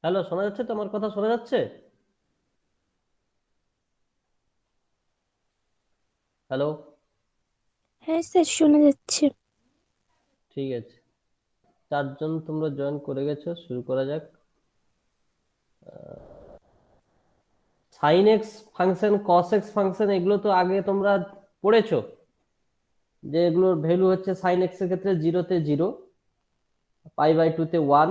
Hello, শোনা যাচ্ছে? তো আমার কথা শোনা যাচ্ছে? হ্যালো। হ্যাঁ স্যার, শোনা যাচ্ছে। ঠিক আছে, চারজন তোমরা জয়েন করে গেছো, শুরু করা যাক। Sine x function, cos x function, এগুলো তো আগে তোমরা পড়েছো, যে এগুলোর ভ্যালু হচ্ছে সাইন এক্স এর ক্ষেত্রে 0-তে 0, π/2-তে 1।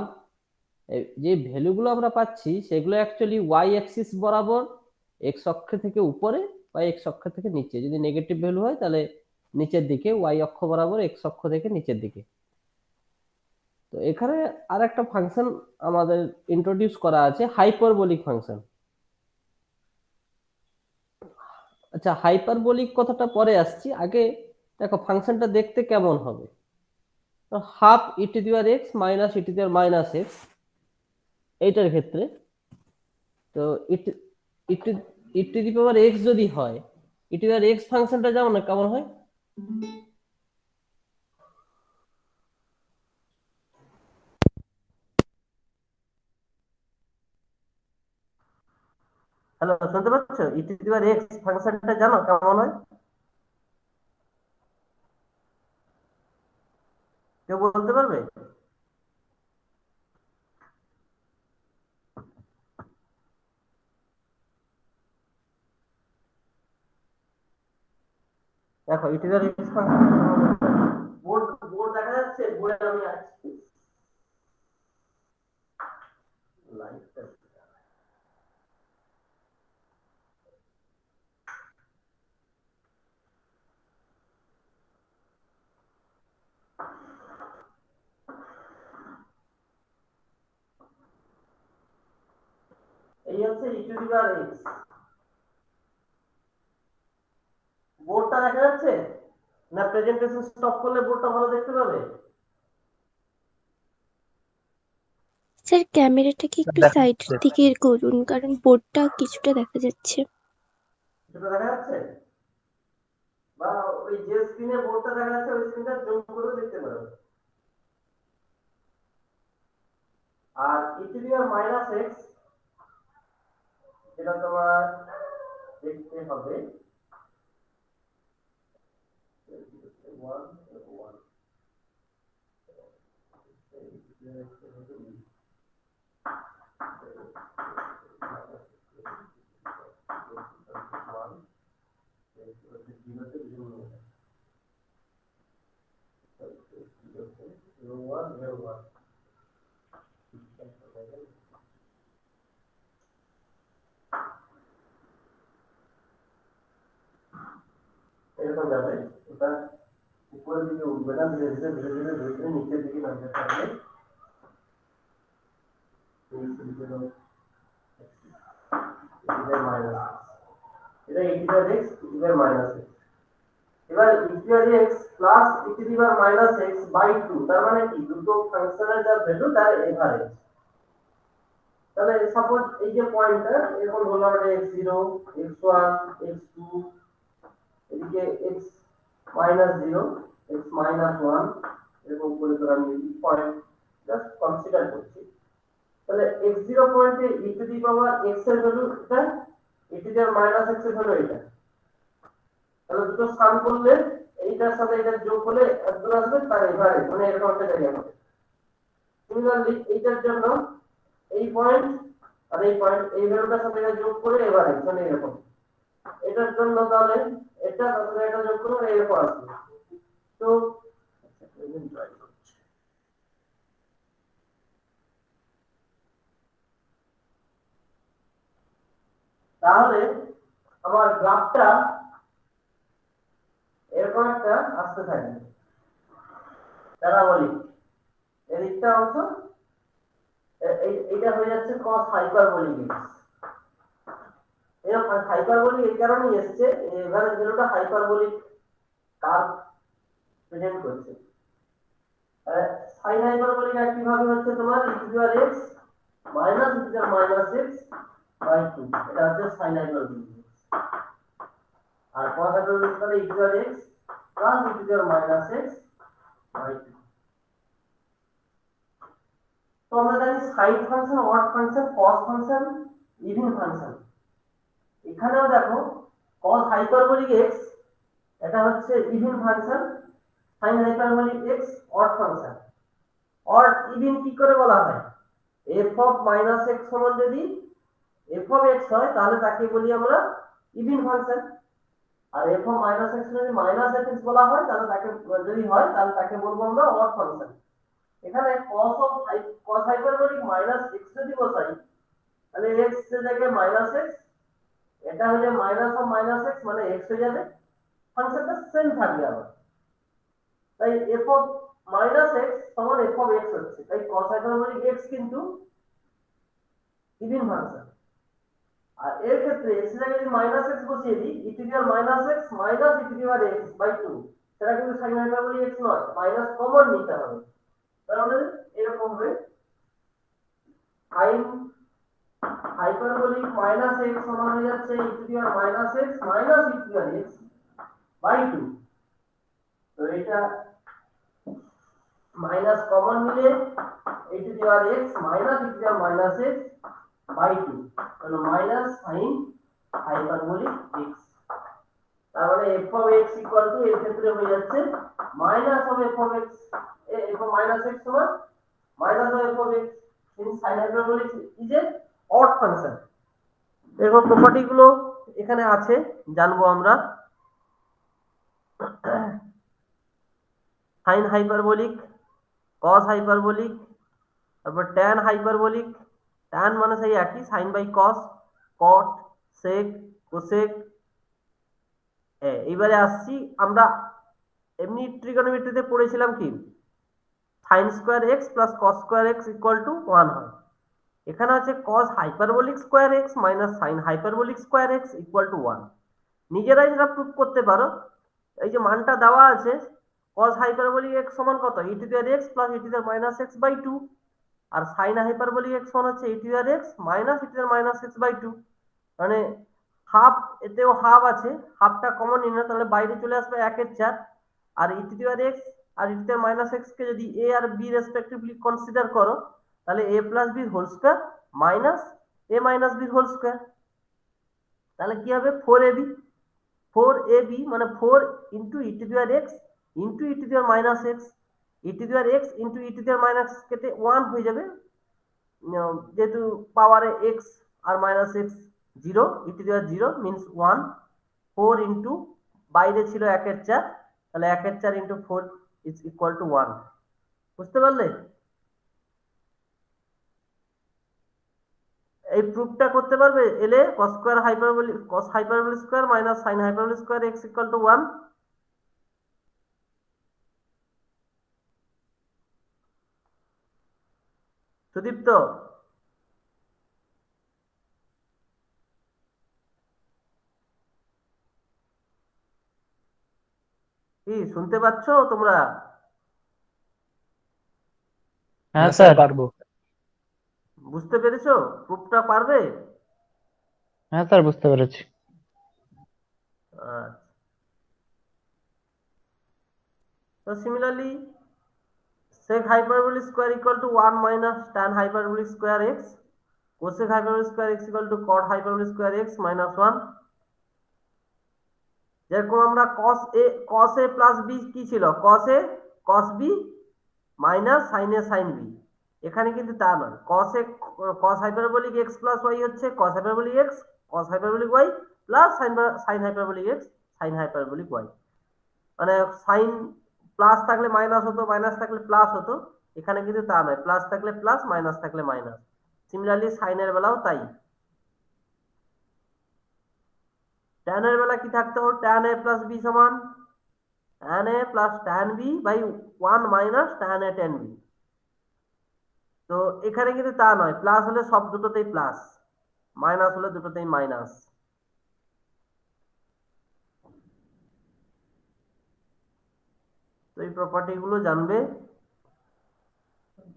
যে ভ্যালুগুলো আমরা পাচ্ছি সেগুলো অ্যাকচুয়ালি ওয়াই অ্যাক্সিস বরাবর এক্স অক্ষ থেকে উপরে বা এক্স অক্ষ থেকে নিচে। যদি নেগেটিভ ভ্যালু হয় তাহলে নিচের দিকে, ওয়াই অক্ষ বরাবর এক্স অক্ষ থেকে নিচের দিকে। তো এখানে আর একটা ফাংশন আমাদের ইন্ট্রোডিউস করা আছে, হাইপারবোলিক ফাংশন। আচ্ছা, হাইপারবোলিক কথাটা পরে আসছি, আগে দেখো ফাংশনটা দেখতে কেমন হবে। Half E to the power x minus e to the power minus x, এইটার ক্ষেত্রে তো ই টু দি পাওয়ার এক্স যদি হয়, ই টু দি পাওয়ার এক্স ফাংশনটা যেমন কেমন হয়। হ্যালো, শুনতে পাচ্ছ? ই টু দি পাওয়ার এক্স ফাংশনটা জানো কেমন হয়? কেউ বলতে পারবে? দেখো e to the power x function, board board দেখা যাচ্ছে? বোর্ডে আমি আছি। লাইটটা এই হচ্ছে ই টু দি পাওয়ার এক্স। বোর্ডটা দেখা যাচ্ছে না? প্রেজেন্টেশন স্টপ করলে বোর্ডটা ভালো দেখতে পাবে। স্যার, ক্যামেরাটাকে একটু দেখা সাইডের যাচ্ছে। দিকে করুন, কারণ বোর্ডটা কিছুটা দেখা যাচ্ছে। সেটা দেখা যাচ্ছে? বা ওই যে স্ক্রিনে বোর্ডটা দেখা যাচ্ছে ওই স্ক্রিনটা জুম করে দেখতে পারবে। আর e to the power minus x, যেটা তোমার দেখতে হবে 1 1 এরকম যাবে। ওটা উপরের দিকে উঠবে না, ধীরে ধীরে ধীরে ধীরে ধীরে ধীরে নিচের দিকে নামতে থাকবে। মাইনাস, এটা integral x integral minus x. এবার integral x plus integral minus x by 2, তার মানে কি দুটো ফাংশনের যা ভ্যালু তার এভারেজ। তাহলে সাপোজ এই যে পয়েন্টটা এরকম বললাম আমরা x0 x1 x2, এদিকে x মাইনাস 0 x মাইনাস 1, এরকম করে করে আমি পয়েন্ট জাস্ট কনসিডার করছি। তাহলে x0 পয়েন্টে e to the power x এর ভ্যালু এটা, e to the power minus x এর ভ্যালু এটা। তাহলে দুটো সাম করলে এইটার সাথে এটা যোগ হলে এত আসবে, তার এভারেজ মানে এরকম একটা জায়গা হবে। সিমিলারলি এইটার জন্য এই পয়েন্ট আর এই পয়েন্ট, এই ভ্যালুটার সাথে এটা যোগ করে এভারেজ মানে এরকম। এটার জন্য তাহলে এটা তাহলে এটা যোগ করে এরকম আসবে। তো তাহলে আমার গ্রাফটা এরকম একটা আসতে থাকবে, প্যারাবোলিক। এদিকটা অংশ এইটা হয়ে যাচ্ছে cos হাইপারবোলিক x। এরকম হাইপারবোলিক এই কারণেই এসেছে, এবারে যেটা হাইপারবোলিক কার্ভ প্রেজেন্ট করছে। সাইন হাইপারবোলিক কিভাবে হচ্ছে তোমার e to the power x minus e to the power minus x by 2, এটা হচ্ছে সাইন হাইপারবোলিক। আর cos হাইপারবোলিক তাহলে e to the power x plus e to the power minus x by 2। তো আমরা জানি sine function, odd function, function even function. এখানেও দেখো cos hyperbolic x এটা হচ্ছে even function, sin hyperbolic x odd function. Odd even কি করে বলা হয়? f অফ মাইনাস x সমান যদি f অফ x হয় তাহলে তাকে বলি আমরা ইভিন ফাংশন, আর f অফ মাইনাস x যদি মাইনাস fx বলা হয় তাহলে তাকে যদি হয় তাহলে তাকে বলবো আমরা অড ফাংশন। এখানে cos হাইপারবোলিক মাইনাস x যদি বসাই তাহলে x এর জায়গায় মাইনাস x, এটা হলে মাইনাস অফ মাইনাস x মানে x হয়ে যাবে, ফাংশনটা সেম থাকবে আবার। তাই f অফ মাইনাস x সমান f অফ x হচ্ছে, তাই cos হাইপারবোলিক x কিন্তু ইভিন ফাংশন। আর এর ক্ষেত্রে x এর জায়গায় যদি মাইনাস x বসিয়ে দিই e to the power minus x minus e to the power x by 2, সেটা কিন্তু sin হাইপারবোলিক x নয়, মাইনাস কমন নিতে হবে। তাহলে এরকম হবে sin হাইপারবোলিক মাইনাস x সমান হয়ে যাচ্ছে e to the power minus x minus e to the power x by 2। তো এটা মাইনাস কমন নিলে e to the power x minus e to the power minus x by 2, তাহলে minus sin hyperbolic x। তার মানে f of x equal to এর ক্ষেত্রে হয়ে যাচ্ছে minus of f of x, f of minus x সমান minus of f of x, since sin hyperbolic is a odd function। এরকম property গুলো এখানে আছে, জানবো আমরা। sin হাইপারবোলিক, cos হাইপারবোলিক, তারপর tan হাইপারবোলিক। tan মানে সেই একই, sin by cos, cot, sec, cosec। এইবারে আসছি আমরা এমনি ট্রিগোনোমেট্রিতে পড়েছিলাম কি sin square x plus cos square x equal to 1 হয়। এখানে আছে cos hyperbolic square x minus sin hyperbolic square x equal to 1। নিজেরাই যারা প্রুফ করতে পারো, এই যে মানটা দেওয়া আছে cos হাইপারবোলিক x সমান কত e to the power x plus e to the power minus x by 2, আর sin হাইপারবোলিক x সমান হচ্ছে e to the power x minus e to the power minus x by 2। মানে half, এতেও half আছে, হাফটা common নিন না, তাহলে বাইরে চলে আসবে 1/4। আর e to the power x আর e to the power minus x কে যদি a আর b রেসপেক্টিভলি কনসিডার করো তাহলে a plus b whole square minus a minus b whole square, তাহলে কি হবে 4ab। 4ab মানে 4 into e to the power x into e to the power minus x, e to the power x into e to the power minus কেটে 1 হয়ে যাবে, যেহেতু পাওয়ারে x আর minus x 0, e to the power 0 means 1। 4 into বাইরে ছিল 1/4, তাহলে 1/4 into 4 is equal to 1। বুঝতে পারলে? এই প্রুফটা করতে পারবে এলে cos square hyperbolic cos hyperbolic square minus sin hyperbolic square x equal to 1। Sudipta, কি শুনতে পাচ্ছ তোমরা? হ্যাঁ স্যার পারবো। বুঝতে পেরেছো? প্রুফটা পারবে? হ্যাঁ স্যার বুঝতে পেরেছি। আচ্ছা, তো similarly sec hyperbolic square equal to 1 minus tan hyperbolic square x, cosec hyperbolic square x equal to cot hyperbolic square x minus 1। যেরকম আমরা cos a plus b কি ছিল, cos a cos b minus sin a sin b, এখানে কিন্তু তা নয়, cos hyperbolic x plus y হচ্ছে cos hyperbolic x cos hyperbolic y plus sin hyperbolic x sin hyperbolic y। মানে sin plus থাকলে minus হতো, মাইনাস থাকলে plus হতো, এখানে কিন্তু তা নয়, প্লাস থাকলে প্লাস মাইনাস থাকলে মাইনাস। সিমিলারলি সাইনের বেলাও তাই। tan এর বেলা কি থাকতো, tan a প্লাস b সমান tan a plus tan b by 1 minus tan a tan b। তো এখানে কিন্তু তা নয়, প্লাস হলে সব দুটোতেই প্লাস, মাইনাস হলে দুটোতেই মাইনাস। তো এই প্রপার্টি গুলো জানবে,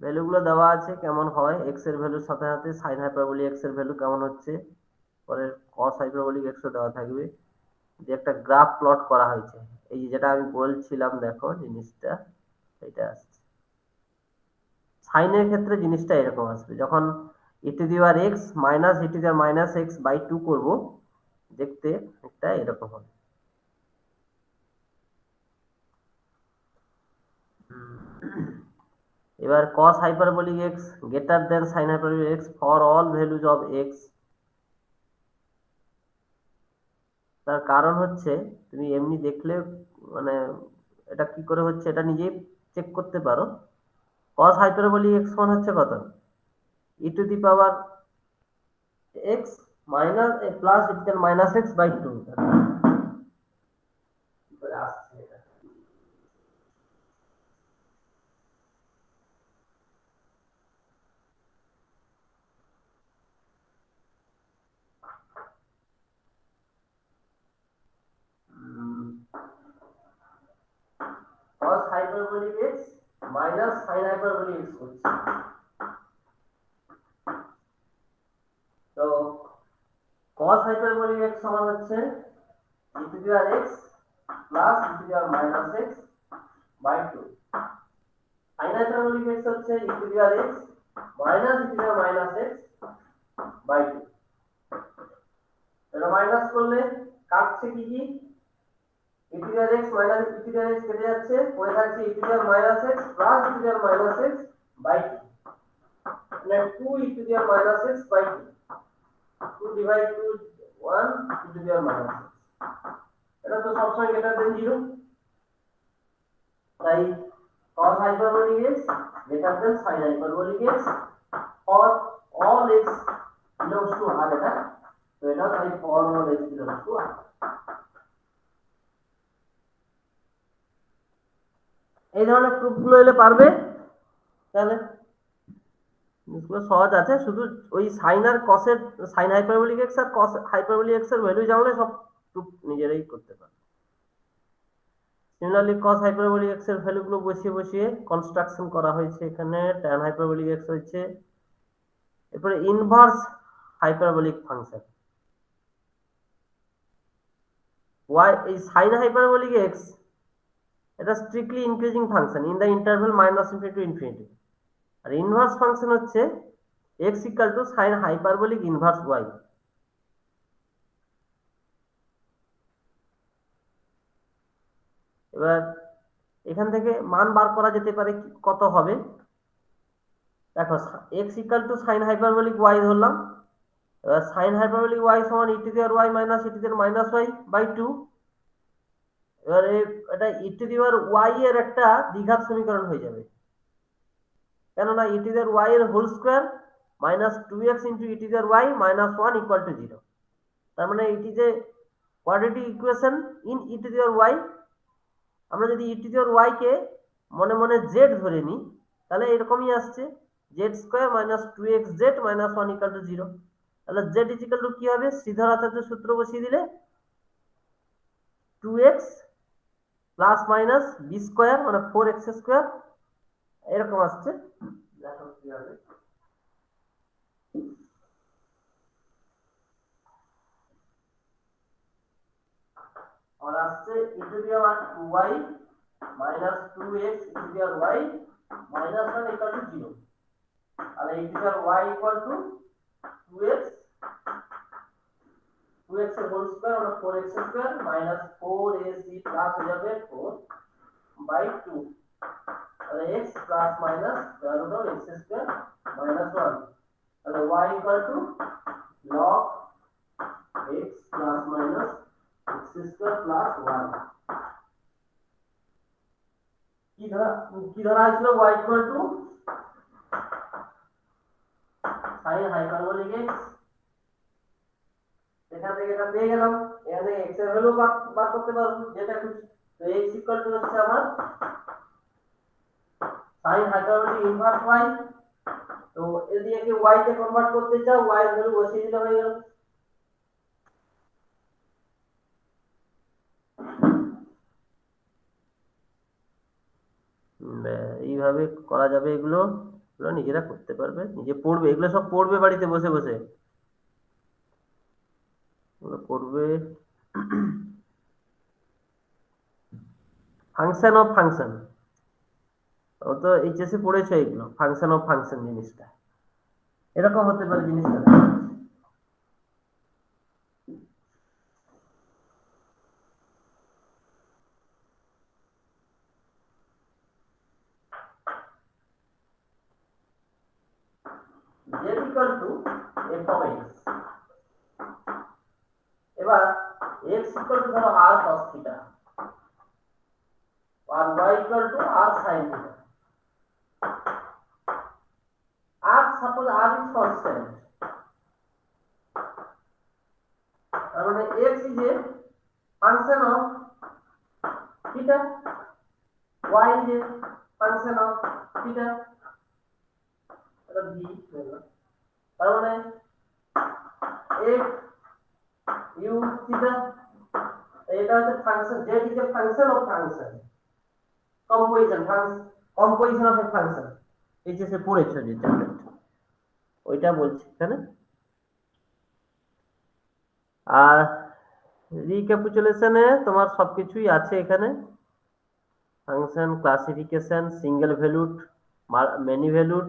ভ্যালুগুলো দেওয়া আছে কেমন হয়, x এর ভ্যালুর সাথে সাথে sin হাইপারবোলিক x এর ভ্যালু কেমন হচ্ছে, পরে cos হাইপারবোলিক x ও দেওয়া থাকবে, যে একটা গ্রাফ প্লট করা হয়েছে, এই যেটা আমি বলছিলাম দেখো জিনিসটা এটা আসছে। সাইনের ক্ষেত্রে জিনিসটা এরকম আসবে, যখন e to the power x minus e to the power minus x by 2 করব, দেখতে একটা এরকম হবে। এবার cos hyperbolic x greater than sin hyperbolic x for all values of x, তার কারণ হচ্ছে তুমি এমনি দেখলে মানে এটা কি করে হচ্ছে এটা নিজেই চেক করতে পারো। cos hyperbolic x মান হচ্ছে কত, e to the power x minus plus e to the minus x by 2 আসছে এটা। cos hyperbolic x minus sin hyperbolic x হচ্ছে, তো cos hyperbolic x সমান হচ্ছে e to the power x plus e to the power minus x by 2, sin hyperbolic x হচ্ছে e to the power x minus e to the power minus x by 2। এটা minus করলে কাটছে কি কি, e to the power x minus e to the power x কেটে যাচ্ছে, পড়ে থাকছে e to the power minus x plus e to the power minus x by 2, মানে 2 e to the power minus x by 2, 2 divide 2 1 e to the power minus x, এটা তো সবসময় greater than 0, তাই cos hyperbolic x greater than sin hyperbolic x for all x belongs to R, এটা তো এটা তাই for all x belongs to R। এই ধরনের প্রুফগুলো এলে পারবে, তাহলে জিনিসগুলো সহজ আছে, শুধু ওই সাইন আর কসের সাইন হাইপারবোলিক এক্স আর কস হাইপারবোলিক এক্স এর ভ্যালু জানলে সব প্রুফ নিজেরাই করতে পারবে। সিমিলারলি cos hyperbolic x এর ভ্যালুগুলো বসিয়ে বসিয়ে কনস্ট্রাকশন করা হয়েছে, এখানে tan hyperbolic x হয়েছে, এরপরে ইনভার্স হাইপারবোলিক ফাংশন y, এই sin hyperbolic x এটা strictly increasing function in the interval minus infinity to infinity, আর ইনভার্স ফাংশন হচ্ছে x equal to sin hyperbolic inverse y। এবার এখান থেকে মান বার করা যেতে পারে কত হবে, দেখো x equal to sin hyperbolic y ধরলাম, এবার sin hyperbolic y সমান e to the power y minus e to the power minus y by 2, এবার এটা e to the power y এর একটা দ্বিঘাত সমীকরণ হয়ে যাবে, কেননা e to the power y এর whole square minus 2x into e to the power y minus 1 equal to 0, তার মানে এটি যে quadratic equation in e to the power y, আমরা যদি e to the power y কে মনে মনে z ধরে নিই তাহলে এরকমই আসছে z square minus 2xz minus 1 equal to 0, তাহলে z ইকুয়াল টু কি হবে, শ্রীধর আচার্যের সূত্র বসিয়ে দিলে 2x plus minus b square মানে 4x স্কয়ার এরকম আসছে, দেখো কি হবে, আর আসছে e to the power y minus 2x e to the power y minus 1 equal to 0, আর e to the power y equal to 2x এর হোল স্কয়ার মানে 4x square minus 4ac plus হয়ে যাবে 4 বাই 2, তাহলে x plus minus root of x square minus 1, তাহলে y equal to log x plus minus x square plus 1, কি ধরা হয়েছিল y equal to sin hyperbolic x, এখান থেকে এটা পেয়ে গেলাম, এখান থেকে x এর ভ্যালু বার করতে পারবো যেটা খুশি, তো x ইকুয়াল টু হচ্ছে আমার sin hyperbolic ইনভার্স y, তো যদি একে y তে কনভার্ট করতে চাও y এর ভ্যালু বসিয়ে দিলে হয়ে গেল। এইভাবে করা যাবে, এগুলো নিজেরা করতে পারবে, নিজে পড়বে, এগুলো সব পড়বে বাড়িতে বসে বসে করবে। ফাংশন অফ ফাংশন, ও তো এইচএসে পড়েছে এগুলো, ফাংশন অফ ফাংশন জিনিসটা, এরকম হতে পারে জিনিসটা। z equal to f of x, এবার x equal to ধরো r cos theta R y equal to r sin theta, r suppose r is constant, তার মানে x is a function of theta, y is a function of theta, এটা b হলো, তার মানে f u theta, এটা হচ্ছে function, z is a function of function, composition of a function, এই যে সে পড়েছে যে চ্যাপ্টারটা ওইটা বলছি এখানে। আর রিক্যাপিচুলেশনে তোমার সবকিছুই আছে এখানে, function classification, single valued, many valued,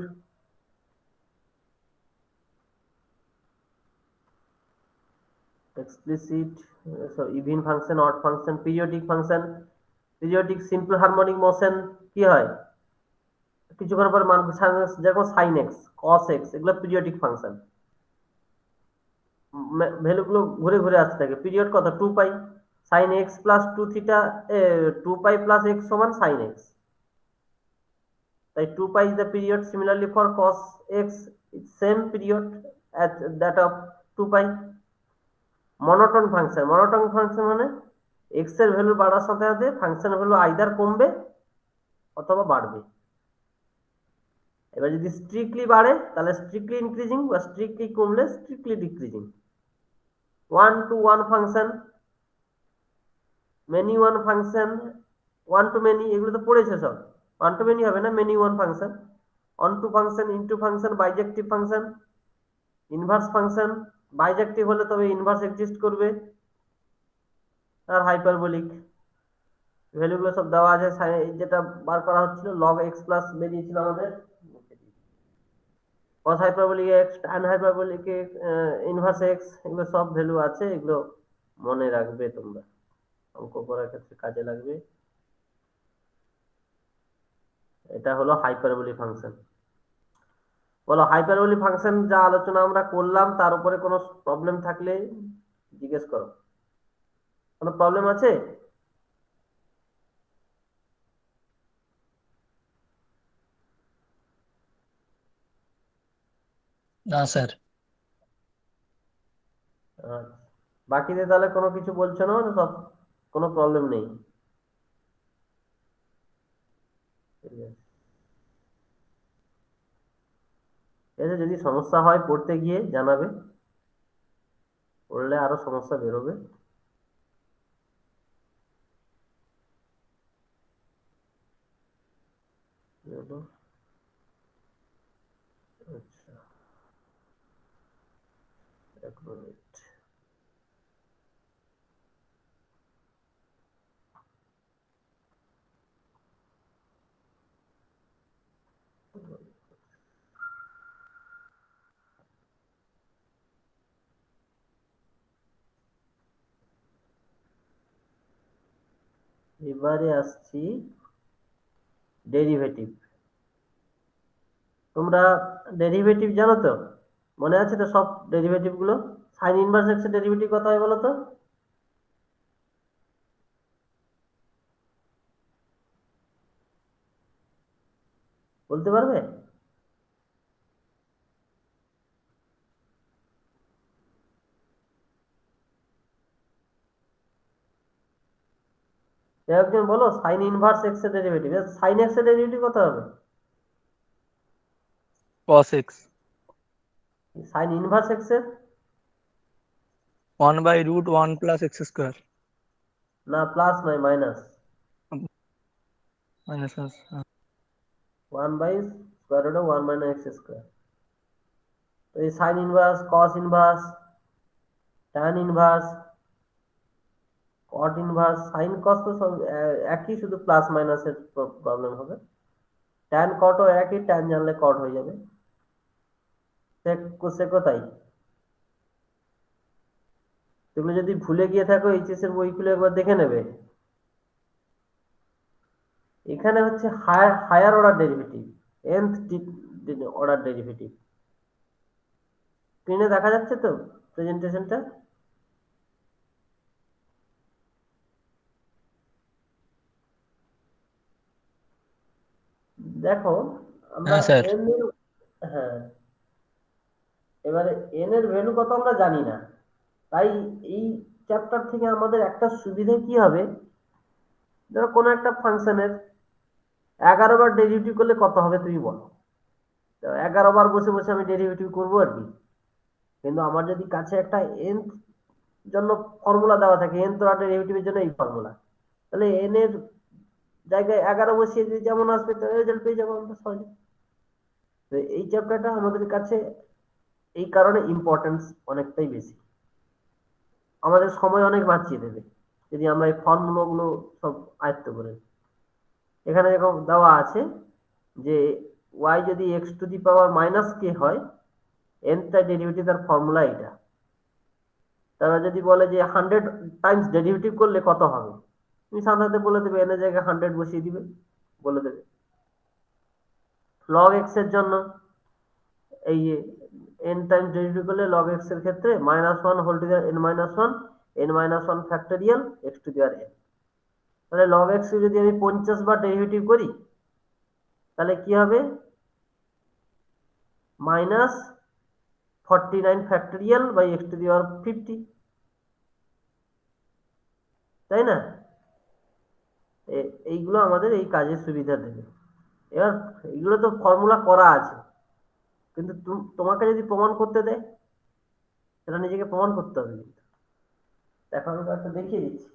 explicit, so even function, odd function, periodic function, periodic simple harmonic motion কি হয় কিছুক্ষণ পর মান যেরকম sin x cos x এগুলো পিরিয়ডিক ফাংশন, ভ্যালু গুলো ঘুরে ঘুরে আসতে থাকে। পিরিয়ড কত 2 পাই, sin x প্লাস 2 থিটা 2 পাই প্লাস x সমান sin x, তাই 2 পাই is the period. Similarly for cos x, it's same period as that of 2 pi. Monotone function, monotone function মানে x এর ভ্যালু বাড়ার সাথে সাথে ফাংশনের ভ্যালু আইদার কমবে অথবা বাড়বে। এবার যদি স্ট্রিক্টলি বাড়ে তাহলে স্ট্রিক্টলি ইনক্রিজিং, বা স্ট্রিক্টলি কমলে strictly decreasing. One to one function, many one function, one to many এগুলো তো পড়েছে সব, ওয়ান টু মেনি হবে না, many one function, onto function, into function, bijective function, inverse function, bijective হলে তবে ইনভার্স এক্সিস্ট করবে, আর হাইপারবোলিক ভ্যালুগুলো সব দেওয়া আছে। যেটা বার করা হচ্ছিল log x প্লাস বেরিয়েছিল আমাদের, cos hyperbolic x, tan hyperbolic x, inverse x, এগুলো সব ভ্যালু আছে, এগুলো মনে রাখবে তোমরা, অঙ্ক করার ক্ষেত্রে কাজে লাগবে। এটা হলো হাইপারবোলিক ফাংশন। বলো হাইপারবোলিক ফাংশন যা আলোচনা আমরা করলাম তার উপরে কোনো প্রবলেম থাকলে জিজ্ঞেস করো। কোনো প্রবলেম আছে? না স্যার। বাকিদের তাহলে কোনো কিছু বলছো না, সব কোনো প্রবলেম নেই? ঠিক আছে, যদি সমস্যা হয় পড়তে গিয়ে জানাবে, পড়লে আরো সমস্যা বেরোবে। আচ্ছা, এক মিনিট। এবারে আসছি ডেরিভেটিভ। তোমরা ডেরিভেটিভ জানো তো, মনে আছে তো সব ডেরিভেটিভ গুলো? সাইন ইনভার্স এক্স এর ডেরিভেটিভ কত হয় বলো তো? বলতে পারবে? একজন বলো সাইন ইনভার্স এক্স এর ডেরিভেটিভ, সাইন এক্স এর ডেরিভেটিভ কত হবে? cos x sign inverse x এর 1/√1 plus x square না, প্লাস নয়, minus, minus 1/√1 minus x square. তো এই sign inverse, cos inverse, tan inverse, কট ইনভার্স, সাইন কস তো সব একই, শুধু প্লাস মাইনাসের প্রবলেম হবে। ট্যান কটও একই, ট্যান জানলে কট হয়ে যাবে। সেক কোসেকও তাই। তুমি যদি ভুলে গিয়ে থাকো এইচএস এর বইগুলো একবার দেখে নেবে। এখানে হচ্ছে higher order derivative, nth order derivative. স্ক্রিনে দেখা যাচ্ছে তো প্রেজেন্টেশনটা? দেখো আমরা হ্যাঁ স্যার। n এর, হ্যাঁ, এবারে n এর ভ্যালু কত আমরা জানি না, তাই এই চ্যাপ্টার থেকে আমাদের একটা সুবিধা কি হবে, ধরো কোনো একটা ফাংশনের 11 বার ডেরিভেটিভ করলে কত হবে তুমি বলো। 11 বার বসে বসে আমি ডেরিভেটিভ করবো আর কি। কিন্তু আমার যদি কাছে একটা n জন্য ফর্মুলা দেওয়া থাকে, n অর্ডার ডেরিভেটিভের জন্য এই ফর্মুলা, তাহলে n এর জায়গায় 11 বসিয়ে দিয়ে যেমন আসবে রেজাল্ট পেয়ে যাবো আমরা সহজে। তো এই চ্যাপ্টারটা আমাদের কাছে এই কারণে ইম্পর্টেন্স অনেকটাই বেশি, আমাদের সময় অনেক বাঁচিয়ে দেবে যদি আমরা এই ফর্মুলাগুলো সব আয়ত্ত করে। এখানে যেরকম দেওয়া আছে যে y যদি x⁻ k হয়, n টা ডেরিভেটিভ তার ফর্মুলা এটা। তারা যদি বলে যে 100 টাইমস ডেরিভেটিভ করলে কত হবে, তুমি সাধারণত বলে দেবে n এর জায়গায় 100 বসিয়ে দিবে, বলে দেবে। log x এর জন্য এই n টাইমস ডেরিভেটিভ করলে log x এর ক্ষেত্রে -1 whole to the n-1 n-1 factorial x⁻n। তাহলে log x যদি আমি 50 বার ডেরিভেটিভ করি তাহলে কি হবে, -49 ফ্যাক্টোরিয়াল বাই x⁻50, তাই না? এইগুলো আমাদের এই কাজের সুবিধা দেবে। এবার এইগুলো তো ফর্মুলা করা আছে, কিন্তু তোমাকে যদি প্রমাণ করতে দেয়, সেটা নিজেকে প্রমাণ করতে হবে। কিন্তু দেখো আমি একটা দেখিয়ে দিচ্ছি।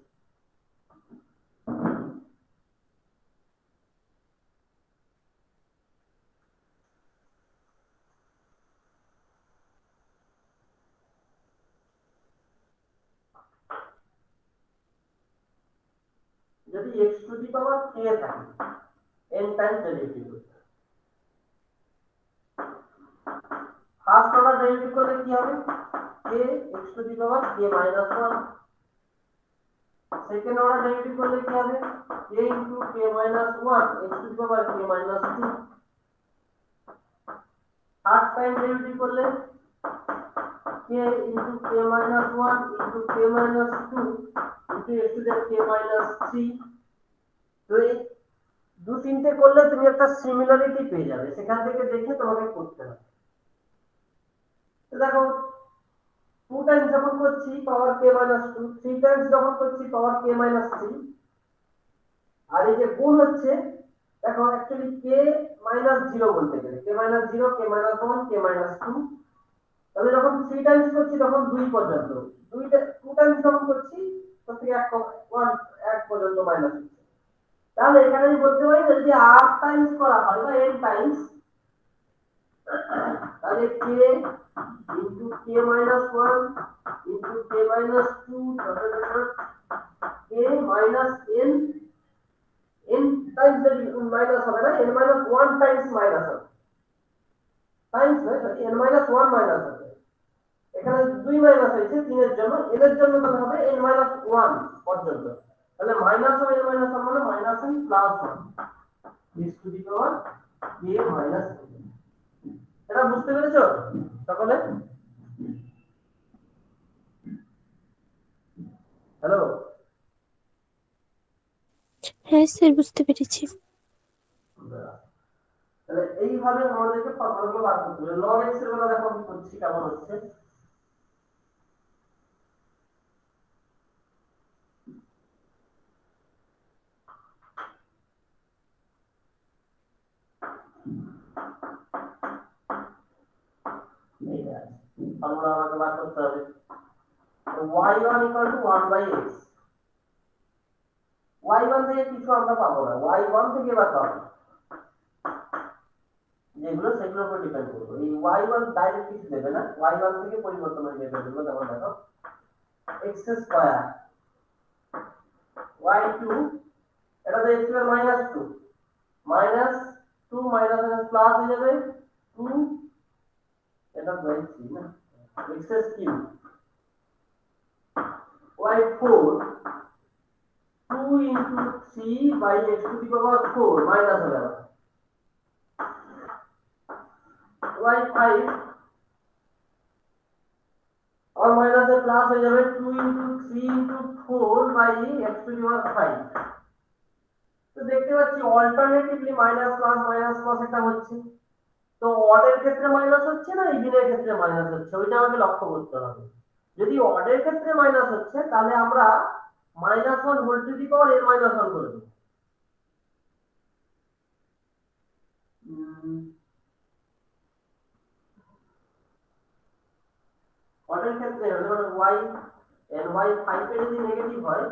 যদি x⁻k থাকে n times derivative, first order derivative করলে কি হবে, k x⁻k-1। Second order derivative করলে কি হবে, k × k-1 x⁻k-2। Third time derivative করলে k × k-1 × k-2 x⁻k-3। তো এই দু তিনটে করলে তুমি একটা সিমিলারিটি পেয়ে যাবে, সেখান থেকে দেখে তোমাকে করতে হবে। দেখো 2 টাইমস যখন করছি পাওয়ার k-2, 3 টাইমস যখন করছি পাওয়ার k-3, আর এই যে গুণ হচ্ছে, দেখো অ্যাকচুয়ালি k-0 বলতে গেলে k-0 k-1 k-2। তাহলে যখন 3 টাইমস করছি তখন 2 পর্যন্ত, 2 টাইমস যখন করছি তখন থেকে 1 পর্যন্ত মাইনাস হচ্ছে। তাহলে এখানে আমি বলতে পারি যদি r টাইমস করা হয় বা n টাইমস, তাহলে k × k-1 × k-2 k-n n Times minus হবে না, n-1 টাইমস মাইনাস হবে, টাইমস নয় সরি, n-1 মাইনাস হবে। এখানে 2 মাইনাস হয়েছে 3 এর জন্য, n এর জন্য তাহলে হবে n-1 পর্যন্ত। তাহলে মাইনাস হবে n-1 মানে -n + 1 x⁻k-, এটা বুঝতে পেরেছো সকলে? হ্যালো? হ্যাঁ স্যার, বুঝতে পেরেছি। তাহলে এইভাবে আমাদেরকে ফর্মুলাগুলো বার করতে হবে। log x এর বেলা দেখো আমি করছি কেমন হচ্ছে। ফর্মুলা আমাকে বার করতে হবে, y1 = 1/x। y1 থেকে কিছু আমরা পাবো না, y1 থেকে এবার পাবো যেগুলো সেগুলোর উপর ডিপেন্ড করবো। এই y1 ডাইরেক্ট কিছু দেবে না, y1 থেকে পরিবর্তন হয়ে যাবে যেগুলো, যেমন দেখো x² y2, এটা তো x এর -2 -2 - প্লাস হয়ে যাবে 2 এটা বলছি না x cube y4 2 into 3 by x to the power 4 minus হবে y5 और माइनस से प्लस हो जाবে 2 into 3 into 4 by x to the power 5 তো দেখতে পাচ্ছি অল্টারনেটিভলি মাইনাস প্লাস এটা হচ্ছে তো অডের ক্ষেত্রে মাইনাস হচ্ছে না ইভেনের ক্ষেত্রে মাইনাস হচ্ছে ওইটা আমাকে লক্ষ্য করতে হবে যদি অডের ক্ষেত্রে মাইনাস হচ্ছে তাহলে আমরা -1 whole to the power n - 1 করে দেব অডের ক্ষেত্রে হলে মানে y 5 এর যদি নেগেটিভ হয়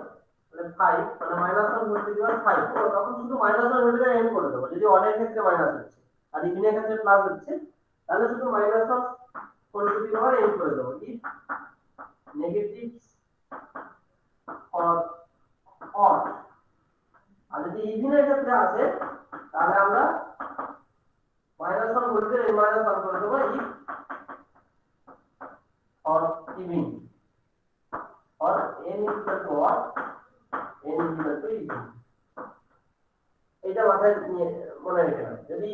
তাহলে 5 মানে -1 হোল টু দি পাওয়ার 5 তো তখন শুধু -1 whole to the power n করে দেব যদি অডের ক্ষেত্রে মাইনাস হচ্ছে আর ইভেনের ক্ষেত্রে প্লাস হচ্ছে তাহলে শুধু -1 whole to the power n করে দেব কি নেগেটিভ or odd আর যদি ইভেনের ক্ষেত্রে আসে তাহলে আমরা -1 whole to the power n - 1 করে দেব if or even or n equal to what n equal to even এটা মাথায় নিয়ে মনে রেখে নাও যদি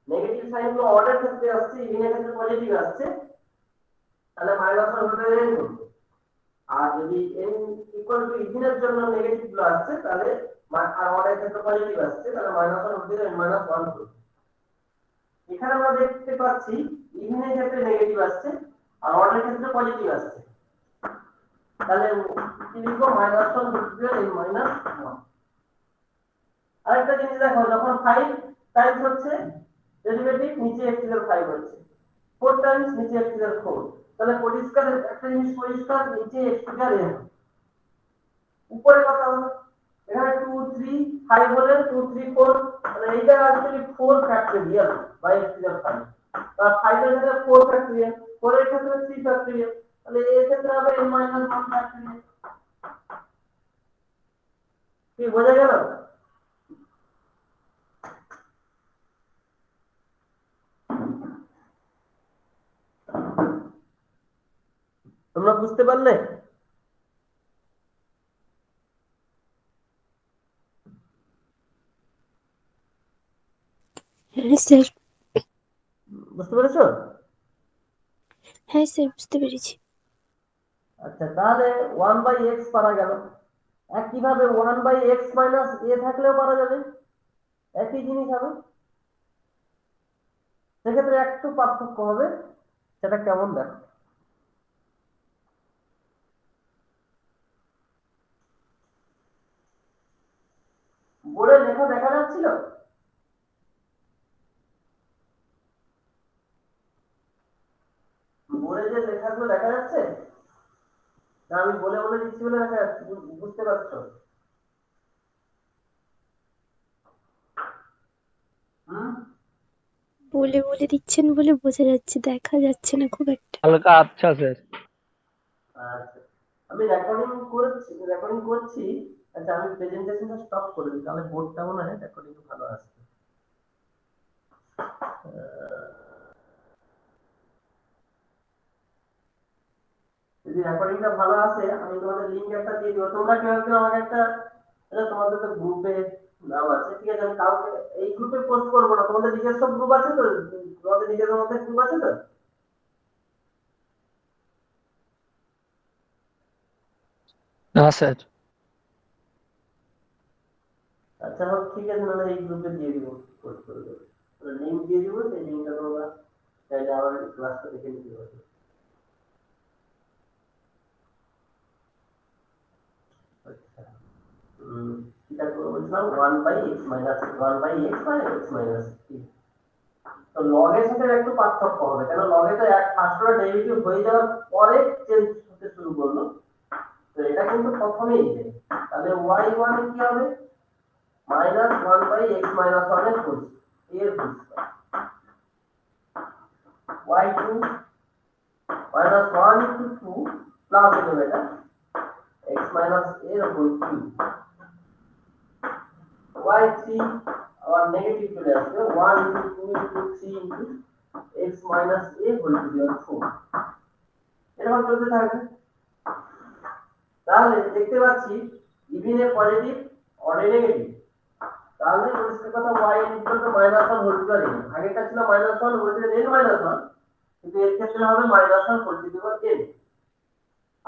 নেগেটিভ সাইন গুলো অর্ডার ক্ষেত্রে আসছে ইভেনের ক্ষেত্রে পজিটিভ আসছে তাহলে -1 হোল টু দি n করব আর যদি n ইকুয়াল টু ইভেনের জন্য নেগেটিভ গুলো আসছে তাহলে আর অর্ডার ক্ষেত্রে পজিটিভ আসছে তাহলে -1 হোল টু দি n - 1 করব এখানে আমরা দেখতে পাচ্ছি ইভেনের ক্ষেত্রে নেগেটিভ আসছে আর অর্ডার ক্ষেত্রে পজিটিভ আসছে তাহলে কি লিখবো -1 হোল টু দি n - 1 আরেকটা জিনিস দেখো যখন 5 টাইমস হচ্ছে ডেরিভেটিভ নিচে x এর 5 হচ্ছে 4 টাইমস নিচে x এর 4 তাহলে পরিষ্কার একটা জিনিস পরিষ্কার নিচে x এর n উপরে কথা হলো এখানে 2 3 5 হলে 2 3 4 মানে এইটা অ্যাকচুয়ালি 4 ফ্যাক্টরিয়াল বাই x এর 5 আর 5 এর ক্ষেত্রে 4 ফ্যাক্টরিয়াল 4 এর ক্ষেত্রে 3 ফ্যাক্টরিয়াল তাহলে এর ক্ষেত্রে হবে n - 1 ফ্যাক্টরিয়াল কি বোঝা গেল তোমরা বুঝতে পারলে হ্যাঁ স্যার। বুঝতে পেরেছো হ্যাঁ স্যার, বুঝতে পেরেছি। আচ্ছা তাহলে 1/x পারা গেল একইভাবে 1/x - a থাকলেও পারা যাবে একই জিনিস হবে সেক্ষেত্রে একটু পার্থক্য হবে সেটা কেমন দেখো বোর্ডে লেখা দেখা যাচ্ছিল বোর্ডে যে লেখাগুলো দেখা যাচ্ছে না আমি বলে বলে দিচ্ছি বলে দেখা যাচ্ছে বুঝতে পারছো বলে বলে দিচ্ছেন বলে বোঝা যাচ্ছে, দেখা যাচ্ছে না খুব একটা। হালকা আচ্ছা স্যার। আচ্ছা আমি রেকর্ডিং করছি আচ্ছা আমি প্রেজেন্টেশনটা স্টপ করে দিই তাহলে বোর্ডটা মনে হয় রেকর্ডিং ভালো আসবে যদি রেকর্ডিংটা ভালো আসে আমি তোমাদের লিংক একটা দিয়ে দেবো তোমরা কেউ একজন আমাকে একটা এটা তোমাদের তো গ্রুপে নাম আছে ঠিক আছে আমি কাউকে এই গ্রুপে পোস্ট করবো না তোমাদের নিজস্ব গ্রুপ আছে তো তোমাদের নিজেদের মধ্যে গ্রুপ আছে তো না স্যার। আচ্ছা হোক ঠিক আছে নাহলে এই গ্রুপে দিয়ে দিব পোস্ট করে দেবো লিংক দিয়ে দিব সেই লিংকটা তোমরা চাইলে আমার ক্লাসটা দেখে নিতে পারবে আচ্ছা এটা করে বলছিলাম 1/x - 1/x - x - t তো লগ এর সাথে একটু পার্থক্য হবে কেন লগে তো এক ফার্স্ট ডেরিভেটিভ হয়ে যাওয়ার পরে চেঞ্জ হতে শুরু করলো তো এটা কিন্তু প্রথমেই ಇದೆ তাহলে y1 কি হবে -1/x - 1 এর হোল এর হোল y2 -1 into 2 প্লাস হবে এটা x - এর হোল কিউব y3 আবার নেগেটিভ চলে আসবে 1 into 2 into 3 into x minus a whole to the power 4 এরকম চলতে থাকবে। তাহলে দেখতে পাচ্ছি even a positive or a negative, তাহলে পরিষ্কার কথা y equal to -1 whole to the n, আগেটা ছিল -1 হোল টু দি n -1, কিন্তু এর ক্ষেত্রে হবে -1 হোল টু দি n।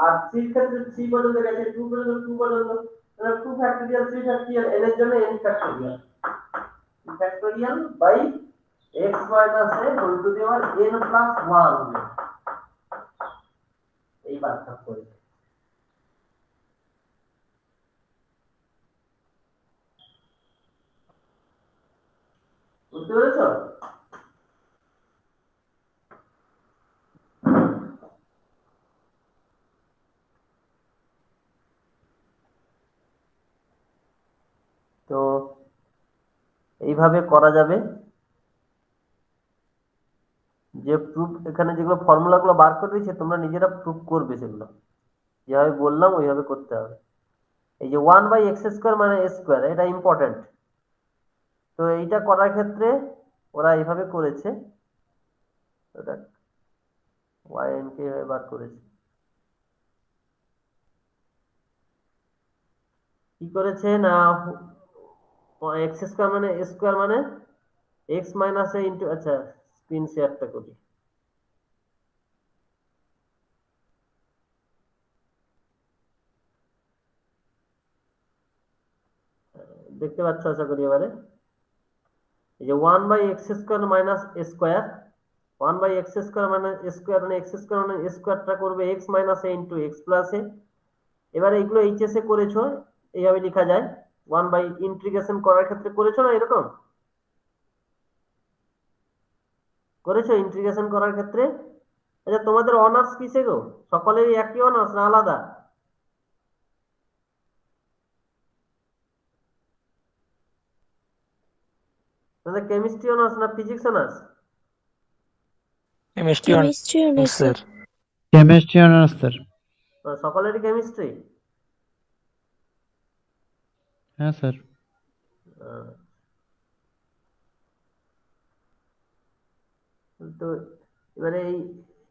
আর 3 ক্ষেত্রে 3 পর্যন্ত গেছে, 2 পর্যন্ত 2 পর্যন্ত, তাহলে 2 ফ্যাক্টরিয়াল 3 ফ্যাক্টরিয়াল, n এর জন্য n factorial, factorial by x minus a whole to the power n plus 1 হবে এই পার্থক্য করে। বুঝতে পেরেছো? তো এইভাবে করা যাবে, যে প্রুফ এখানে যেগুলো ফর্মুলাগুলো বার করে দিয়েছে তোমরা নিজেরা প্রুফ করবে, সেগুলো যেভাবে বললাম ওইভাবে করতে হবে। এই যে 1/x² মানে a স্কয়ার, এটা ইম্পর্টেন্ট। তো এইটা করার ক্ষেত্রে ওরা এইভাবে করেছে, ওটা yn কে বার করেছে, কি করেছে না x² মানে a স্কয়ার মানে x মাইনাস a ইন্টু, আচ্ছা স্ক্রিন শেয়ারটা করি, দেখতে পাচ্ছ আশা করি এবারে। এই যে 1/x² minus a square, 1/x² মানে a স্কয়ার মানে x² মানে a স্কয়ারটা করবে x minus a into x plus a। এবারে এগুলো এইচএস এ করেছো, এইভাবে লেখা যায় 1 বাই ইন্টিগ্রেশন করার ক্ষেত্রে করেছো না এরকম করেছো ইন্টিগ্রেশন করার ক্ষেত্রে। আচ্ছা তোমাদের অনার্স কিসে গো, সকলেরই একই অনার্স না আলাদা? তোমাদের কেমিস্ট্রি অনার্স না physics honours? Chemistry honours sir. Chemistry honours sir. সকলেরই কেমিস্ট্রি? হ্যাঁ স্যার। তো এবারে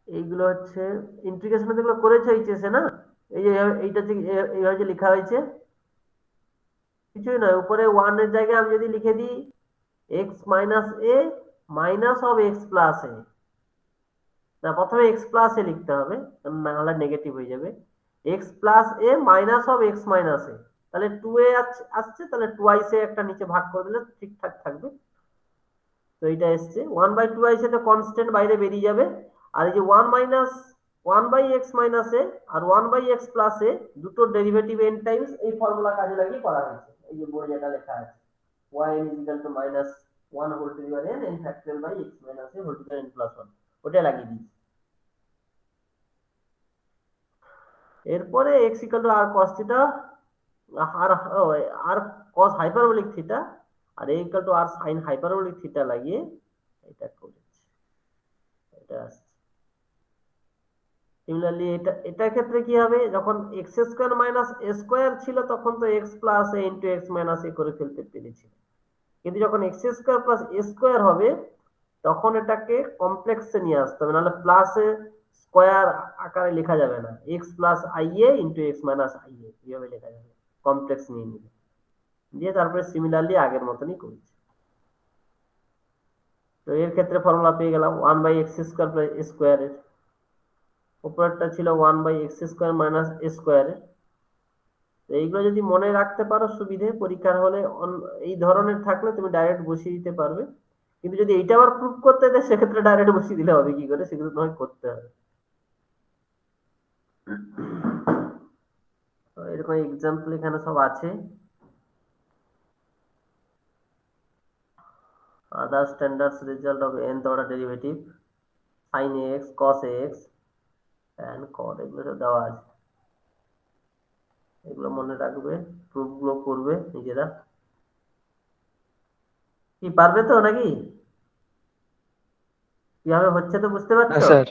এইগুলো হচ্ছে ইন্টিগ্রেশন যেগুলো করেছো এইচএস এ না, এই যে এইটা এইভাবে যে লেখা হয়েছে কিছুই নয়, উপরে 1 এর জায়গায় আমি যদি লিখে দিই x minus a minus of x plus a, না প্রথমে x প্লাস a লিখতে হবে, না হলে নেগেটিভ হয়ে যাবে, x plus a minus of x minus a, তাহলে 2a আসছে, তাহলে টুয়াইস এ একটা নিচে ভাগ করে দিলে ঠিকঠাক থাকবে। তো এইটা এসছে 1/2 এসে তো কনস্ট্যান্ট বাইরে বেরিয়ে যাবে, আর এই যে 1/x মাইনাস a আর 1/x প্লাস a দুটো ডেরিভেটিভ n টাইমস এই ফর্মুলা কাজে লাগিয়ে করা হয়েছে। এই যে বোর্ডে যেটা লেখা আছে yn -1 whole to the power n n factorial by x minus a whole to the power n plus 1, ওটা লাগিয়ে দিই। এরপরে x equal to r cos theta আর cos হাইপারবোলিক থিটা আর a equal to r sin hyperbolic theta লাগিয়ে এটা করেছি, এটা আসছে। সিমিলারলি এটা ক্ষেত্রে কি হবে, যখন x² মাইনাস a স্কয়ার ছিল তখন তো x plus a into x minus a করে ফেলতে পেরেছি, কিন্তু যখন x² প্লাস a স্কয়ার হবে তখন এটাকে কমপ্লেক্সে নিয়ে আসতে হবে, নাহলে প্লাস এ স্কয়ার আকারে লেখা যাবে না, x plus ia into x minus ia এইভাবে লেখা যাবে, কমপ্লেক্স নিয়ে নিবে, দিয়ে তারপরে সিমিলারলি আগের মতনই করেছি। তো এর ক্ষেত্রে ফর্মুলা পেয়ে গেলাম 1/x² প্লাস a স্কয়ারের, উপরেরটা ছিল 1/x² মাইনাস a স্কয়ারের। তো এইগুলো যদি মনে রাখতে পারো সুবিধে, পরীক্ষার হলে এই ধরনের থাকলে তুমি ডাইরেক্ট বসিয়ে দিতে পারবে, কিন্তু যদি এইটা আবার প্রুফ করতে দেয় সেক্ষেত্রে ডাইরেক্ট বসিয়ে দিলে হবে কি করে, সেগুলো তোমায় করতে হবে। এরকম এক্সাম্পল এখানে সব আছে। other standards result of nth order derivative sin ax cos ax and cot, এগুলো সব দেওয়া আছে, এগুলো মনে রাখবে, প্রুফ গুলো করবে নিজেরা। কি পারবে তো নাকি, কিভাবে হচ্ছে তো বুঝতে পারছো? স্যার।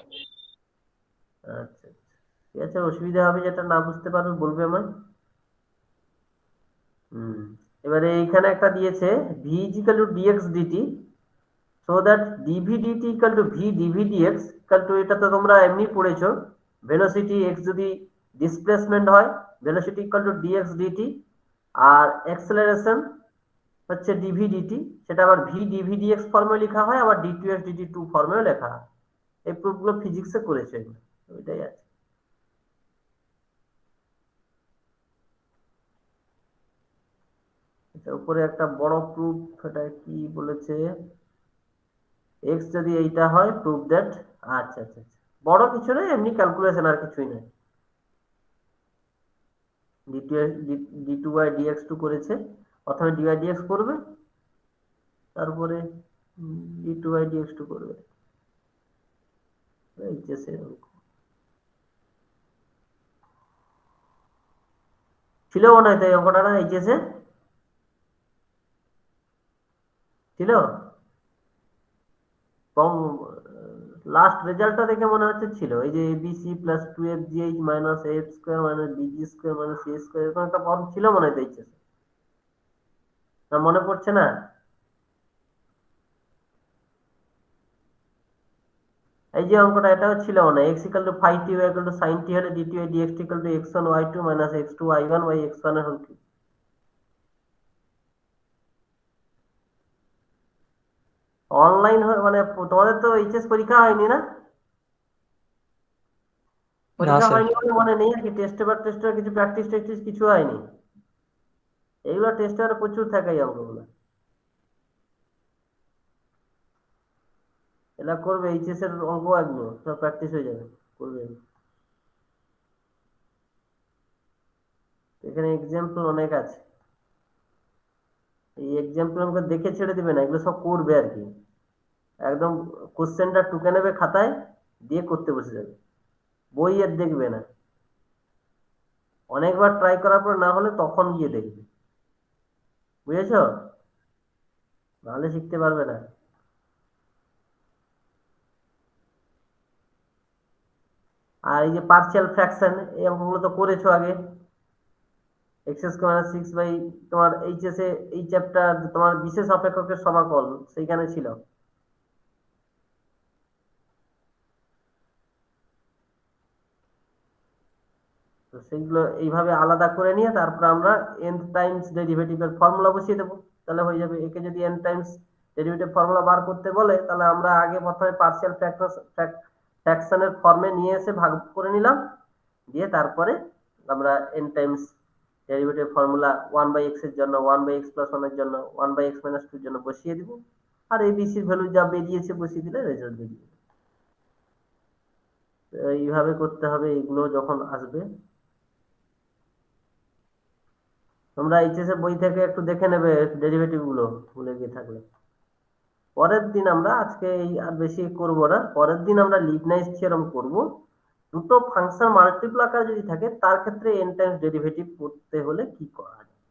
আচ্ছা ঠিক আছে, অসুবিধা হবে যেটা না বুঝতে পারবে বলবে আমায়। এবারে এইখানে একটা দিয়েছে v = dx dt, so that dv dt equal to v dv dx equal to, এটা তো তোমরা এমনি পড়েছো, ভেলোসিটি এক্স যদি ডিসপ্লেসমেন্ট হয়, velocity equal to dx dt, আর অ্যাক্সেলারেশন হচ্ছে ডিভি ডিটি, সেটা আবার ভি ডিভি ডিএক্স ফর্মে লেখা হয়, আবার d two x dt two ফর্মেও লেখা হয়। এই প্রুফগুলো ফিজিক্সে করেছে এগুলো, ওইটাই আছে। এটার উপরে একটা বড় প্রুফ, এটা কি বলেছে, এক্স যদি এইটা হয় প্রুফ দ্যাট, আচ্ছা আচ্ছা আচ্ছা, বড় কিছু নেই, এমনি ক্যালকুলেশন, আর কিছুই নেই। D two by DX two করেছে, প্রথমে ডি বাই ডিএক্স করবে, তারপরে D two by DX two করবে, এইচএস এর অঙ্ক ছিল মনে হয়, তাই অঙ্কটা না এইচএস এ ছিল, কম লাস্ট রেজাল্টটা দেখে মনে হচ্ছে ছিল, এই যে ABC plus two F G H minus F square minus BG square minus C square, এরকম একটা ফর্ম ছিল মনে হয় এইচএস, না মনে পড়ছে না। এই যে অঙ্কটা, এটাও ছিল মনে হয়, x equal to five t y equal to sine t হলে d two by dx equal to x one y two minus x two y one by x one এর হোল কিউব। অনলাইন মানে তোমাদের তো HS পরীক্ষা হয়নি না? না পরীক্ষা স্যার। হয়নি বলে মনে নেই আর কি, টেস্ট কিছু প্র্যাকটিস টেস্টিস কিছু হয়নি, এগুলো টেস্ট পেপারে প্রচুর থাকে এই অঙ্কগুলো, এগুলা করবে, এইচএস এর অঙ্ক এগুলো সব প্র্যাকটিস হয়ে যাবে, করবে। এখানে এক্সাম্পল অনেক আছে, এই এক্সাম্পল আমাকে দেখে ছেড়ে দিবে না, এগুলো সব করবে আর কি, একদম কোশ্চেনটা টুকে নেবে খাতায়, দিয়ে করতে বসে যাবে, বই আর দেখবে না, অনেকবার ট্রাই করার পর না হলে তখন গিয়ে দেখবে, বুঝেছ, নাহলে শিখতে পারবে না। আর এই যে পার্শিয়াল ফ্র্যাকশন, এই অঙ্কগুলো তো করেছো আগে, X square minus six by, তোমার এইচএস এ এই চ্যাপ্টার তোমার বিশেষ অপেক্ষকের সমাকল সেইখানে ছিল, তো সেইগুলো এইভাবে আলাদা করে নিয়ে তারপর আমরা n টাইমস ডেরিভেটিভের ফর্মুলা বসিয়ে দেবো, তাহলে হয়ে যাবে। একে যদি n টাইমস ডেরিভেটিভ ফর্মুলা বার করতে বলে, তাহলে আমরা আগে প্রথমে পার্শিয়াল ফ্র্যাকশনের ফর্মে নিয়ে এসে ভাগ করে নিলাম, দিয়ে তারপরে আমরা n times derivative formula one by X এর জন্য, one by X plus one এর জন্য, one by X minus two এর জন্য বসিয়ে দিব, আর এবিসির ভ্যালু যা বেরিয়েছে বসিয়ে দিলে রেজাল্ট বেরিয়ে যাবে। এইভাবে করতে হবে এগুলো যখন আসবে। তোমরা এইচএস এর বই থেকে একটু দেখে নেবে ডেরিভেটিভ গুলো, ভুলে গিয়ে থাকলে। পরের দিন আমরা, আজকে এই আর বেশি করব না, পরের দিন আমরা লিবনাইজ থিওরেম করব। দুটো ফাংশন মাল্টিপল আকারে যদি থাকে তার ক্ষেত্রে n টাইমস ডেরিভেটিভ করতে হলে কি করা যায়,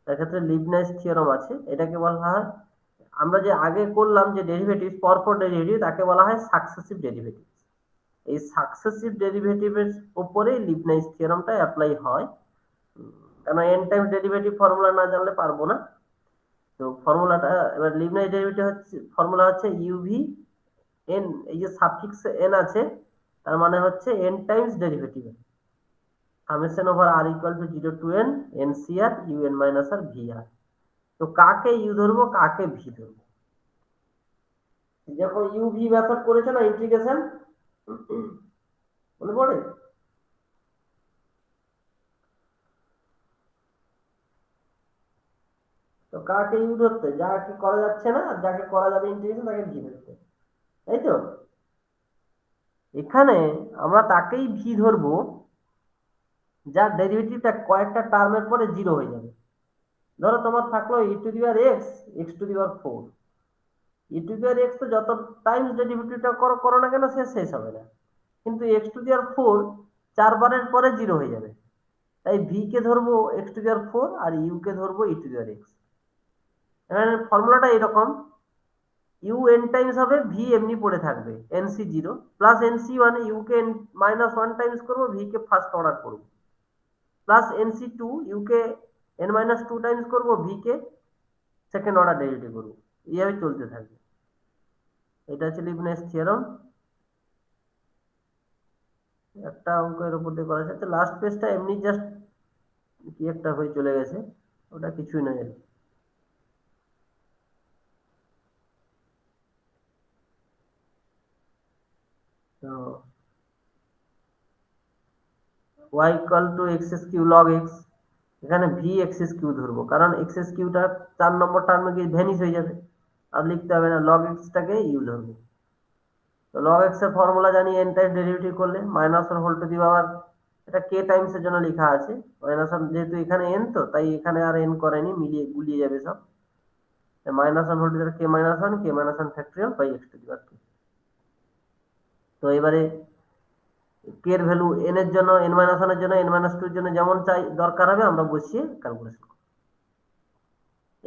তার ক্ষেত্রে লিবনাইজ থিওরেম আছে, এটাকে বলা হয়, আমরা যে আগে করলাম যে ডেরিভেটিভ পরপর ডেরিভেটিভ, তাকে বলা হয় সাকসেসিভ ডেরিভেটিভ। এই সাকসেসিভ ডেরিভেটিভের উপরে লিবনাইজ থিওরেমটা অ্যাপ্লাই হয়, কারণ n টাইমস ডেরিভেটিভ ফর্মুলা না জানলে পারবো না। তো ফর্মুলাটা এবার, লিবনাইজ ডেরিভেটিভ হচ্ছে, ফর্মুলা হচ্ছে ইউভি এন, এই যে সাফিক্স এন আছে, তার মানে হচ্ছে n times derivative summation over r equal to 0 to n ncr un minus R vr। তো কাকে ইউ ধরবো, কাকে ভি ধরবো, যখন ইউভি মেথড করেছে না ইন্টিগ্রেশন, মনে পড়ে? তো কাকে ইউ ধরতে, যাকে করা যাচ্ছে না, আর যাকে করা যাবে ইন্টিগ্রেশন তাকে ভি ধরতে, তাই তো। এখানে আমরা তাকেই ভি ধরবো যার ডেরিভেটিভটা কয়েকটা টার্মের পরে জিরো হয়ে যাবে। ধরো তোমার থাকলো e to the power x, x to the power four, e to the power x তো যত টাইমস ডেরিভেটিভটা করো না কেন সে শেষ হবে না, কিন্তু x to the power four চারবারের পরে জিরো হয়ে যাবে, তাই ভি কে ধরবো x to the power four আর ইউ কে ধরবো e to the power x. এখানে ফর্মুলাটা এরকম, ইউ এন টাইমস হবে, ভি এমনি পড়ে থাকবে nC zero plus nC one, u কে মাইনাস ওয়ান টাইমস করবো, ভি কে ফার্স্ট অর্ডার করবো, প্লাস এনসি টু, ইউ কে এন মাইনাস টু টাইমস করবো, ভি কে সেকেন্ড অর্ডার ডেরিভেটিভ করবো, এইভাবে চলতে থাকবে। এটা হচ্ছে লিবনিজ থিওরেম। একটা অঙ্কের উপর দিয়ে করা যাচ্ছে, লাস্ট পেজটা এমনি জাস্ট কি একটা হয়ে চলে গেছে, ওটা কিছুই নয়। তো y equal to X Q log X, এখানে ভি এক্স কিউ ধরবো, কারণ এক্স কিউটা 4 নম্বর টার্মে গিয়ে ভ্যানিশ হয়ে যাবে, আর লিখতে হবে না, লগ এক্সটাকে ইউ ধরবো। তো লগ এক্স এর ফর্মুলা জানি, এন টাইপ ডেরিভেটিভ করলে minus one whole to the power, এটা কে টাইমস এর জন্য লেখা আছে মাইনাস ওয়ান, যেহেতু এখানে এন, তো তাই এখানে আর এন করেনি, মিলিয়ে গুলিয়ে যাবে সব। Minus one whole to k minus one, k minus one factorial by x to the power k. তো এবারে কে এর ভ্যালু এন এর জন্য, এন মাইনাস ওয়ান এর জন্য, এন মাইনাস টু এর জন্য যেমন চাই দরকার হবে আমরা বসিয়ে ক্যালকুলেশন করব।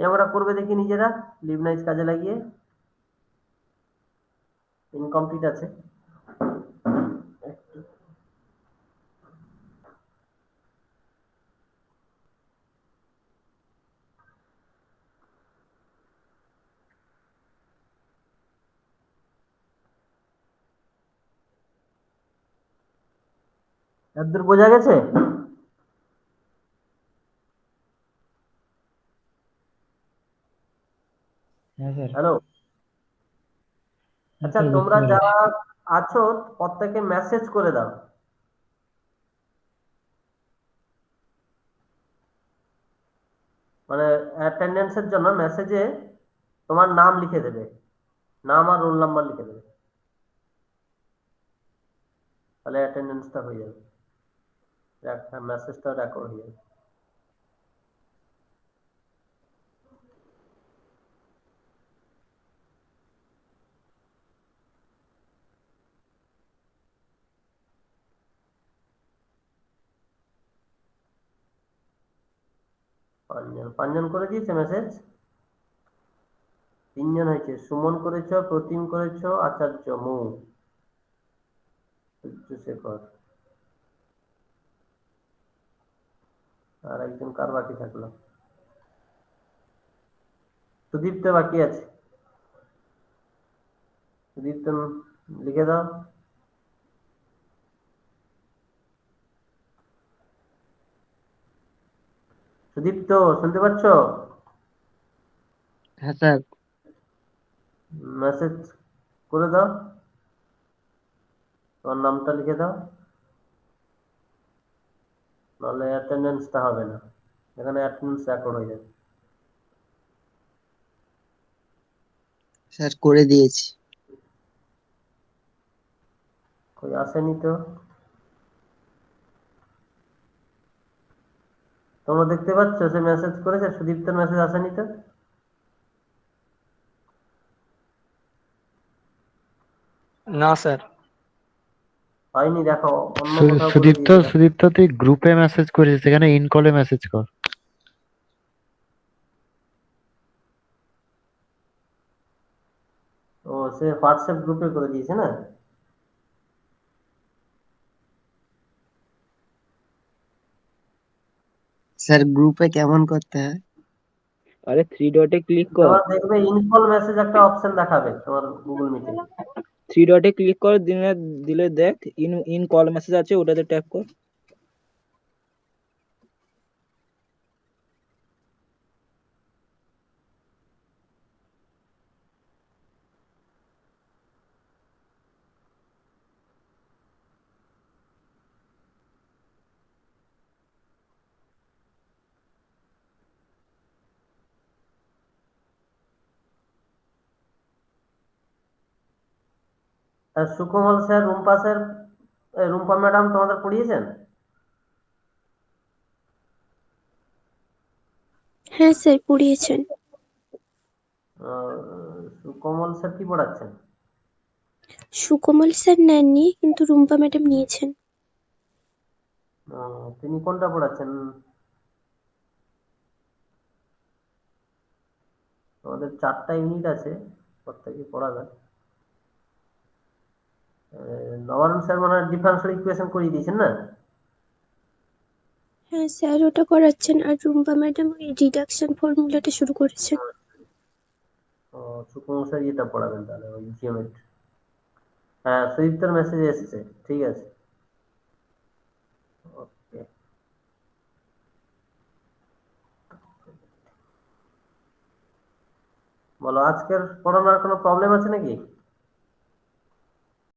আমরা করবে দেখি নিজেরা লিবনাইজ কাজে লাগিয়ে। ইনকমপ্লিট আছে, এতদূর বোঝা গেছে? হ্যাঁ স্যার। হ্যালো, হ্যাঁ আচ্ছা স্যার, বুঝতে তোমরা পেরেছি। যারা আছো প্রত্যেকে মেসেজ করে দাও, মানে অ্যাটেন্ডেন্সের জন্য মেসেজে তোমার নাম লিখে দেবে, নাম আর রোল নাম্বার লিখে দেবে, তাহলে অ্যাটেন্ডেন্সটা হয়ে যাবে, মেসেজটা রেকর্ড হয়ে যাবে। পাঁচজন করে দিয়েছে মেসেজ, তিনজন হয়েছে, সুমন করেছো, প্রতিম করেছো, আচার্য, মৌ, সূর্যশেখর, আর একজন কার বাকি থাকলো? সুদীপ্ত বাকি আছে, সুদীপ্ত লিখে দাও। সুদীপ্ত শুনতে পাচ্ছ? হ্যাঁ স্যার। মেসেজ করে দাও, তোমার নামটা লিখে দাও, নাহলে অ্যাটেন্ডেন্সটা হবে না, এখানে অ্যাটেন্ডেন্স রেকর্ড হয়ে যাবে। স্যার করে দিয়েছি। কই আসেনি তো, তোমরা দেখতে পাচ্ছ সে মেসেজ করেছে? সুদীপ্তের মেসেজ আসেনি তো? না স্যার। হয়নি, দেখো অন্য কোথাও করে সুদীপ্ত, দিয়েছে। সুদীপ্ত তুই গ্রুপে মেসেজ করেছিস, সেখানে ইন কলে মেসেজ কর। ও সে হোয়াটসঅ্যাপ গ্রুপে করে দিয়েছে না? স্যার গ্রুপে কেমন করতে হয়? আরে থ্রি ডটে ক্লিক কর, তোমার দেখবে ইনকল মেসেজ একটা অপশন দেখাবে তোমার গুগল মিটে। থ্রি ডটে ক্লিক কর, দিলে দেখ ইন ইন কল মেসেজ আছে, ওটাতে ট্যাপ কর। আর Sukomal sir, Rumpa sir, Rumpa madam তোমাদের পড়িয়েছেন? হ্যাঁ স্যার, পড়িয়েছেন। সুকমল স্যার কি পড়াচ্ছেন? সুকমল স্যার নেননি, কিন্তু রুম্পা ম্যাডাম নিয়েছেন। তিনি কোনটা পড়াচ্ছেন? আমাদের 4টা ইউনিট আছে, প্রত্যেকে পড়াবেন। নবারুণ স্যার মানে ডিফারেন্সিয়াল ইকুয়েশন করিয়ে দিয়েছেন না? হ্যাঁ স্যার, ওটা করাচ্ছেন, আর রুম্পা ম্যাডাম ওই রিডাকশন ফর্মুলাটা শুরু করেছেন। ও সুকুমার এটা পড়াবেন তাহলে ওই জিওমেট্রি। হ্যাঁ সুদীপ্তর মেসেজ এসেছে, ঠিক আছে। ওকে, বলো আজকের পড়ানোর কোনো প্রবলেম আছে নাকি?